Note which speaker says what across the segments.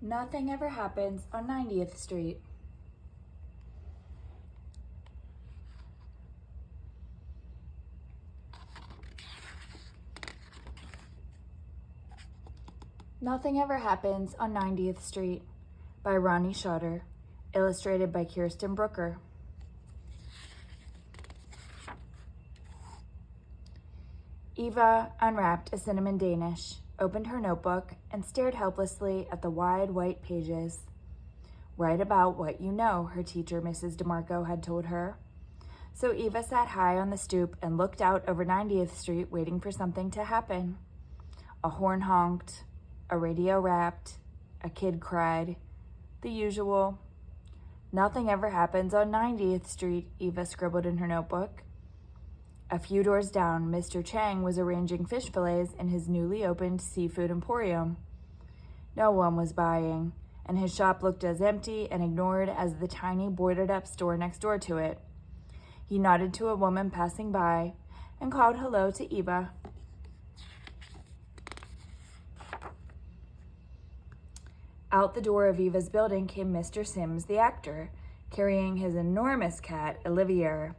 Speaker 1: Nothing ever happens on 90th Street. Nothing Ever Happens on 90th Street by Roni Schotter, illustrated by Kyrsten Brooker. Eva unwrapped a cinnamon Danish, opened her notebook, and stared helplessly at the wide white pages. Write about what you know, her teacher, Mrs. DeMarco, had told her. So Eva sat high on the stoop and looked out over 90th Street, waiting for something to happen. A horn honked, a radio rapped, a kid cried. The usual. Nothing ever happens on 90th Street, Eva scribbled in her notebook. A few doors down, Mr. Chang was arranging fish fillets in his newly opened seafood emporium. No one was buying, and his shop looked as empty and ignored as the tiny boarded-up store next door to it. He nodded to a woman passing by and called hello to Eva. Out the door of Eva's building came Mr. Sims, the actor, carrying his enormous cat, Olivier.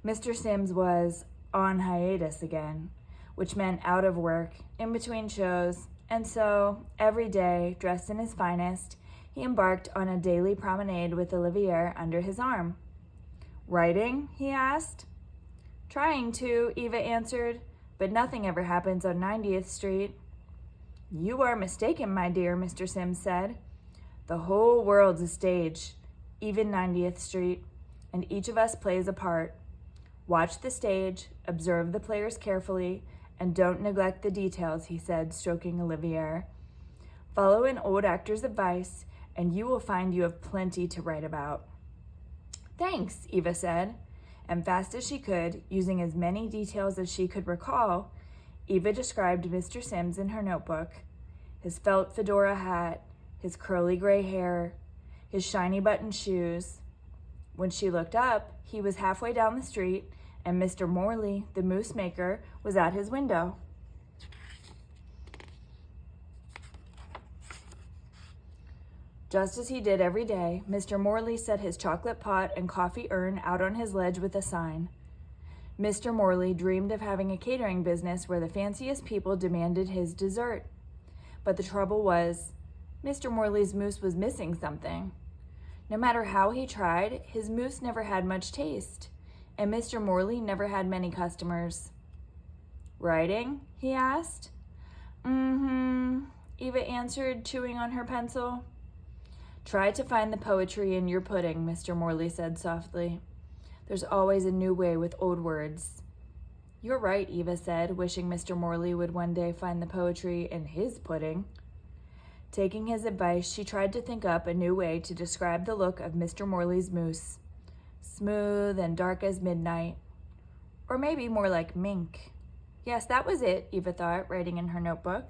Speaker 1: Mr. Sims was on hiatus again, which meant out of work, in between shows, and so, every day, dressed in his finest, he embarked on a daily promenade with Olivier under his arm. Writing? He asked. Trying to, Eva answered, but nothing ever happens on 90th Street. You are mistaken, my dear, Mr. Sims said. The whole world's a stage, even 90th Street, and each of us plays a part. Watch the stage, observe the players carefully, and don't neglect the details, he said, stroking Olivier. Follow an old actor's advice, and you will find you have plenty to write about. Thanks, Eva said, and fast as she could, using as many details as she could recall, Eva described Mr. Sims in her notebook. His felt fedora hat, his curly gray hair, his shiny button shoes. When she looked up, he was halfway down the street, and Mr. Morley, the moose maker, was at his window. Just as he did every day, Mr. Morley set his chocolate pot and coffee urn out on his ledge with a sign. Mr. Morley dreamed of having a catering business where the fanciest people demanded his dessert. But the trouble was, Mr. Morley's moose was missing something. No matter how he tried, his moose never had much taste, and Mr. Morley never had many customers. Writing? He asked. Eva answered, chewing on her pencil. Try to find the poetry in your pudding, Mr. Morley said softly. There's always a new way with old words. You're right, Eva said, wishing Mr. Morley would one day find the poetry in his pudding. Taking his advice, she tried to think up a new way to describe the look of Mr. Morley's moose. Smooth and dark as midnight. Or maybe more like mink. Yes, that was it, Eva thought, writing in her notebook.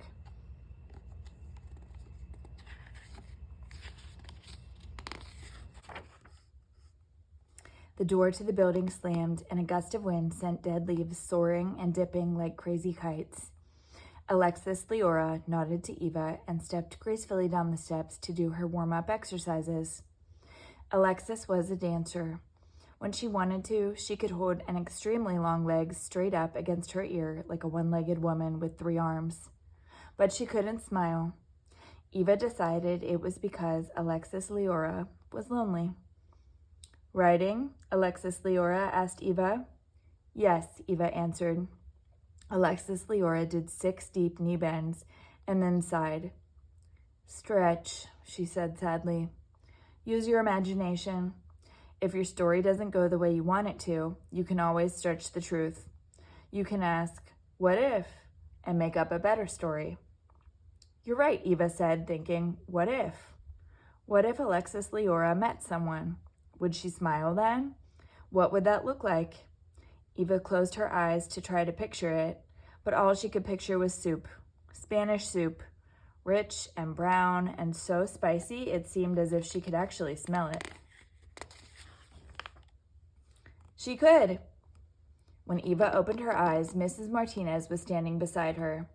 Speaker 1: The door to the building slammed, and a gust of wind sent dead leaves soaring and dipping like crazy kites. Alexis Leora nodded to Eva and stepped gracefully down the steps to do her warm-up exercises. Alexis was a dancer. When she wanted to, she could hold an extremely long leg straight up against her ear like a one-legged woman with 3 arms. But she couldn't smile. Eva decided it was because Alexis Leora was lonely. Writing? Alexis Leora asked Eva. Yes, Eva answered. Alexis Leora did 6 deep knee bends and then sighed. Stretch, she said sadly. Use your imagination. If your story doesn't go the way you want it to, you can always stretch the truth. You can ask, what if? And make up a better story. You're right, Eva said, thinking, what if? What if Alexis Leora met someone? Would she smile then? What would that look like? Eva closed her eyes to try to picture it, but all she could picture was soup. Spanish soup. Rich and brown and so spicy it seemed as if she could actually smell it. She could. When Eva opened her eyes, Mrs. Martinez was standing beside her.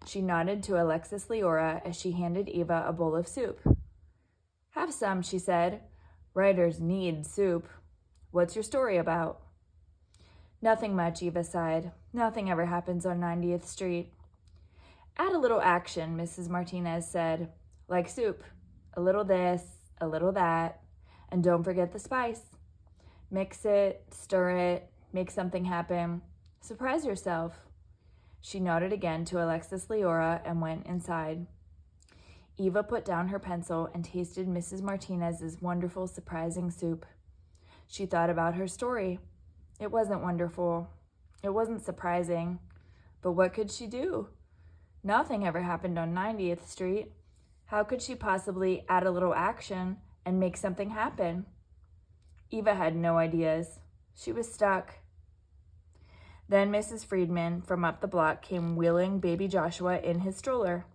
Speaker 1: She nodded to Alexis Leora as she handed Eva a bowl of soup. Have some, she said. Writers need soup. What's your story about? Nothing much, Eva sighed. Nothing ever happens on 90th Street. Add a little action, Mrs. Martinez said. Like soup. A little this, a little that. And don't forget the spice. Mix it, stir it, make something happen. Surprise yourself. She nodded again to Alexis Leora and went inside. Eva put down her pencil and tasted Mrs. Martinez's wonderful, surprising soup. She thought about her story. It wasn't wonderful. It wasn't surprising. But what could she do? Nothing ever happened on 90th Street. How could she possibly add a little action and make something happen? Eva had no ideas. She was stuck. Then Mrs. Friedman from up the block came wheeling baby Joshua in his stroller.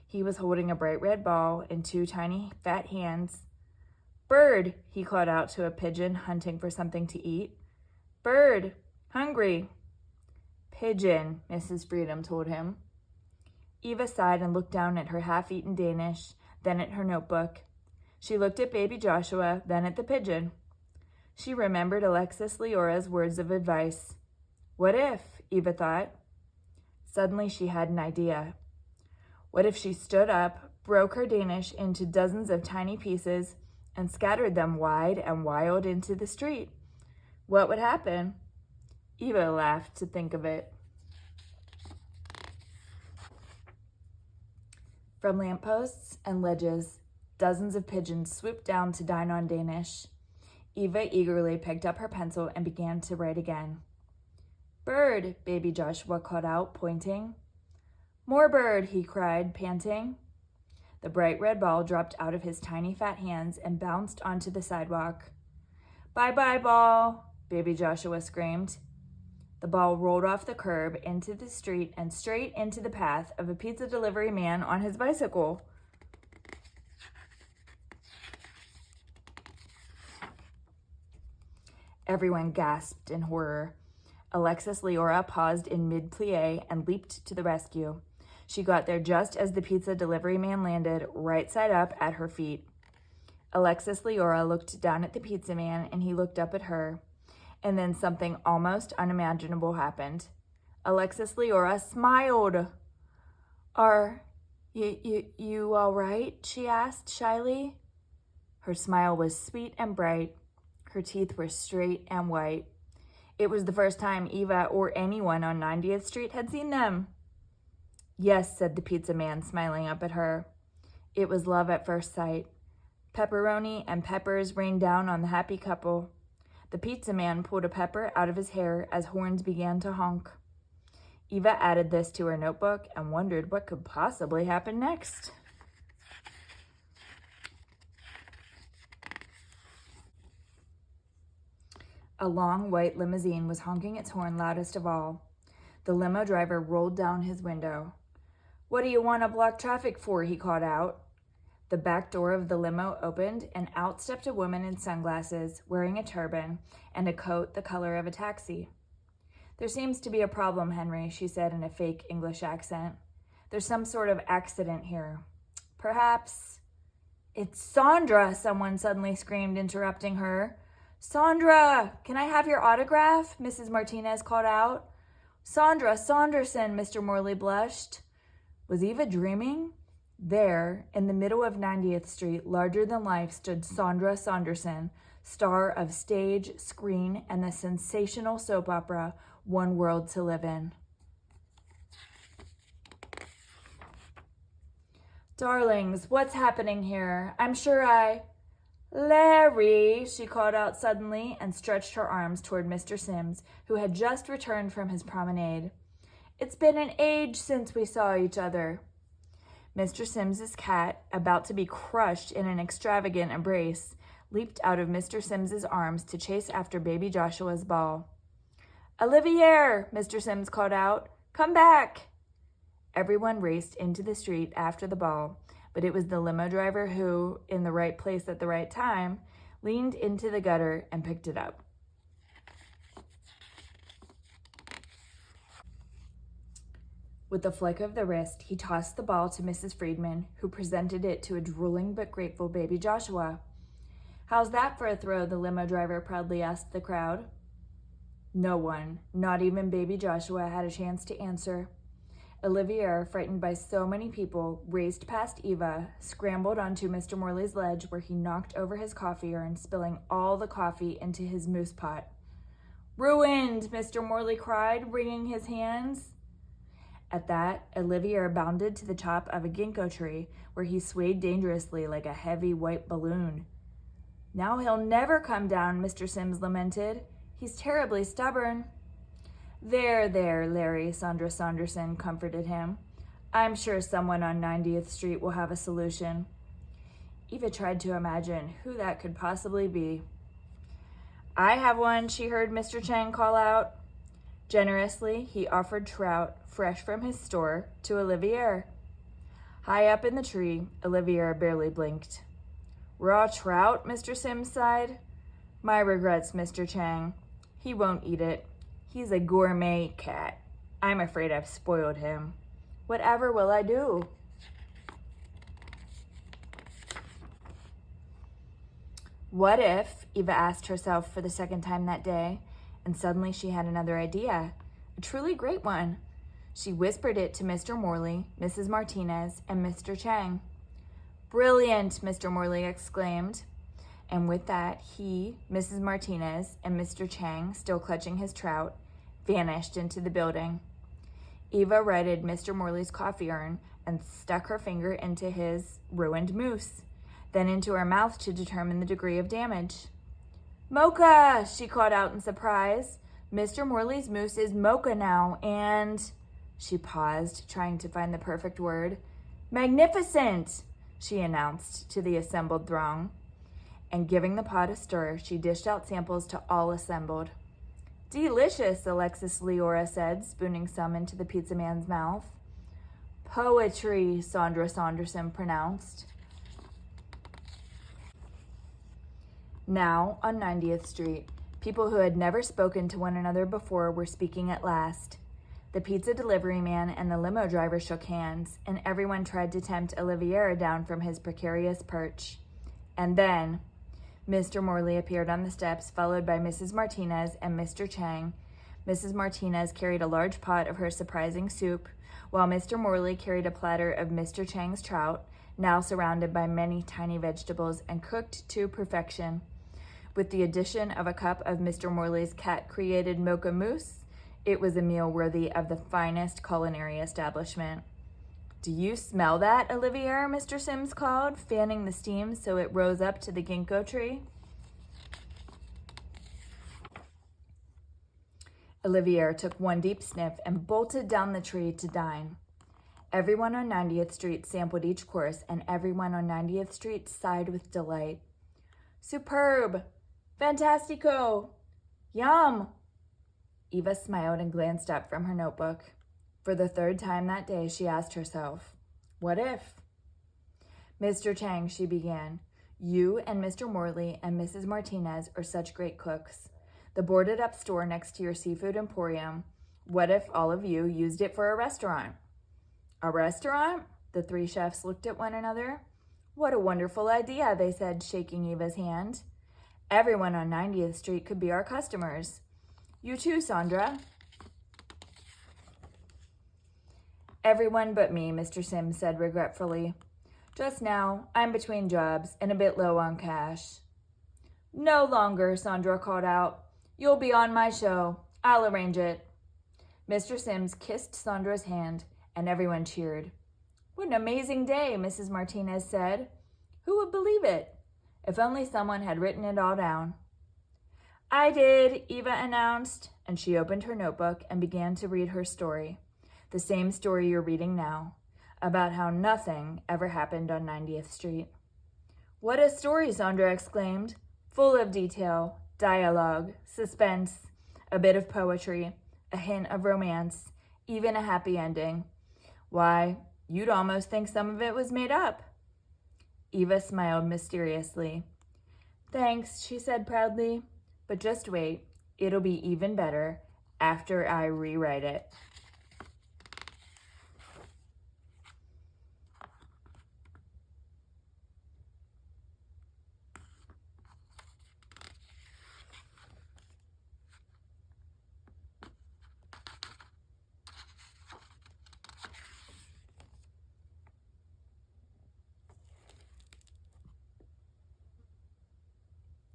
Speaker 1: He was holding a bright red ball in two tiny fat hands. Bird, he called out to a pigeon hunting for something to eat. Bird, hungry. Pigeon, Mrs. Freedom told him. Eva sighed and looked down at her half-eaten Danish, then at her notebook. She looked at baby Joshua, then at the pigeon. She remembered Alexis Leora's words of advice. What if, Eva thought. Suddenly she had an idea. What if she stood up, broke her Danish into dozens of tiny pieces, and scattered them wide and wild into the street? What would happen? Eva laughed to think of it. From lampposts and ledges, dozens of pigeons swooped down to dine on Danish. Eva eagerly picked up her pencil and began to write again. Bird, baby Joshua called out, pointing. More bird, he cried, panting. The bright red ball dropped out of his tiny fat hands and bounced onto the sidewalk. Bye-bye, ball, baby Joshua screamed. The ball rolled off the curb into the street and straight into the path of a pizza delivery man on his bicycle. Everyone gasped in horror. Alexis Leora paused in mid-plie and leaped to the rescue. She got there just as the pizza delivery man landed, right side up at her feet. Alexis Leora looked down at the pizza man and he looked up at her. And then something almost unimaginable happened. Alexis Leora smiled. Are you all right? She asked shyly. Her smile was sweet and bright. Her teeth were straight and white. It was the first time Eva or anyone on 90th Street had seen them. Yes, said the pizza man, smiling up at her. It was love at first sight. Pepperoni and peppers rained down on the happy couple. The pizza man pulled a pepper out of his hair as horns began to honk. Eva added this to her notebook and wondered what could possibly happen next. A long white limousine was honking its horn loudest of all. The limo driver rolled down his window. What do you want to block traffic for? He called out. The back door of the limo opened and out stepped a woman in sunglasses, wearing a turban and a coat the color of a taxi. There seems to be a problem, Henry, she said in a fake English accent. There's some sort of accident here. Perhaps... It's Sandra, someone suddenly screamed, interrupting her. Sandra, can I have your autograph? Mrs. Martinez called out. Sandra Saunderson, Mr. Morley blushed. Was Eva dreaming? There, in the middle of 90th Street, larger than life, stood Sandra Saunderson, star of stage, screen, and the sensational soap opera One World to Live In. Darlings, what's happening here? I'm sure Larry, she called out suddenly and stretched her arms toward Mr. Sims, who had just returned from his promenade. It's been an age since we saw each other. Mr. Sims's cat, about to be crushed in an extravagant embrace, leaped out of Mr. Sims's arms to chase after baby Joshua's ball. Olivier, Mr. Sims called out, come back. Everyone raced into the street after the ball, but it was the limo driver who, in the right place at the right time, leaned into the gutter and picked it up. With a flick of the wrist, he tossed the ball to Mrs. Friedman, who presented it to a drooling but grateful baby Joshua. "How's that for a throw?" the limo driver proudly asked the crowd. No one, not even baby Joshua, had a chance to answer. Olivier, frightened by so many people, raced past Eva, scrambled onto Mr. Morley's ledge where he knocked over his coffee urn, spilling all the coffee into his mousse pot. "Ruined!" Mr. Morley cried, wringing his hands. At that, Olivier bounded to the top of a ginkgo tree, where he swayed dangerously like a heavy white balloon. "Now he'll never come down," Mr. Sims lamented. "He's terribly stubborn." There, Larry," Sandra Saunderson comforted him. "I'm sure someone on 90th Street will have a solution." Eva tried to imagine who that could possibly be. "I have one," she heard Mr. Chang call out. Generously, he offered trout, fresh from his store, to Olivier. High up in the tree, Olivier barely blinked. "Raw trout?" Mr. Sims sighed. "My regrets, Mr. Chang. He won't eat it. He's a gourmet cat. I'm afraid I've spoiled him. Whatever will I do?" What if, Eva asked herself for the second time that day, and suddenly she had another idea, a truly great one. She whispered it to Mr. Morley, Mrs. Martinez, and Mr. Chang. "Brilliant!" Mr. Morley exclaimed. And with that, he, Mrs. Martinez, and Mr. Chang, still clutching his trout, vanished into the building. Eva righted Mr. Morley's coffee urn and stuck her finger into his ruined mousse, then into her mouth to determine the degree of damage. "Mocha!" she called out in surprise. "Mr. Morley's mousse is mocha now, and—" She paused, trying to find the perfect word. "Magnificent!" she announced to the assembled throng. And giving the pot a stir, she dished out samples to all assembled. "Delicious," Alexis Leora said, spooning some into the pizza man's mouth. "Poetry," Sandra Saunderson pronounced. Now, on 90th Street, people who had never spoken to one another before were speaking at last. The pizza delivery man and the limo driver shook hands, and everyone tried to tempt Olivier down from his precarious perch. And then Mr. Morley appeared on the steps, followed by Mrs. Martinez and Mr. Chang. Mrs. Martinez carried a large pot of her surprising soup, while Mr. Morley carried a platter of Mr. Chang's trout, now surrounded by many tiny vegetables and cooked to perfection. With the addition of a cup of Mr. Morley's cat-created mocha mousse, it was a meal worthy of the finest culinary establishment. "Do you smell that, Olivier?" Mr. Sims called, fanning the steam so it rose up to the ginkgo tree. Olivier took one deep sniff and bolted down the tree to dine. Everyone on 90th Street sampled each course, and everyone on 90th Street sighed with delight. "Superb! Fantastico! Yum!" Eva smiled and glanced up from her notebook. For the third time that day, she asked herself, what if? "Mr. Chang," she began, "you and Mr. Morley and Mrs. Martinez are such great cooks. The boarded-up store next to your seafood emporium, what if all of you used it for a restaurant?" "A restaurant?" The three chefs looked at one another. "What a wonderful idea," they said, shaking Eva's hand. "Everyone on 90th Street could be our customers. You too, Sandra." "Everyone but me," Mr. Sims said regretfully. "Just now, I'm between jobs and a bit low on cash." "No longer," Sandra called out. "You'll be on my show. I'll arrange it." Mr. Sims kissed Sandra's hand, and everyone cheered. "What an amazing day," Mrs. Martinez said. "Who would believe it? If only someone had written it all down." "I did," Eva announced, and she opened her notebook and began to read her story. The same story you're reading now, about how nothing ever happened on 90th Street. "What a story," Sandra exclaimed. "Full of detail, dialogue, suspense, a bit of poetry, a hint of romance, even a happy ending. Why, you'd almost think some of it was made up." Eva smiled mysteriously. "Thanks," she said proudly. "But just wait, it'll be even better after I rewrite it."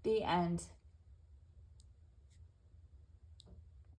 Speaker 1: The end.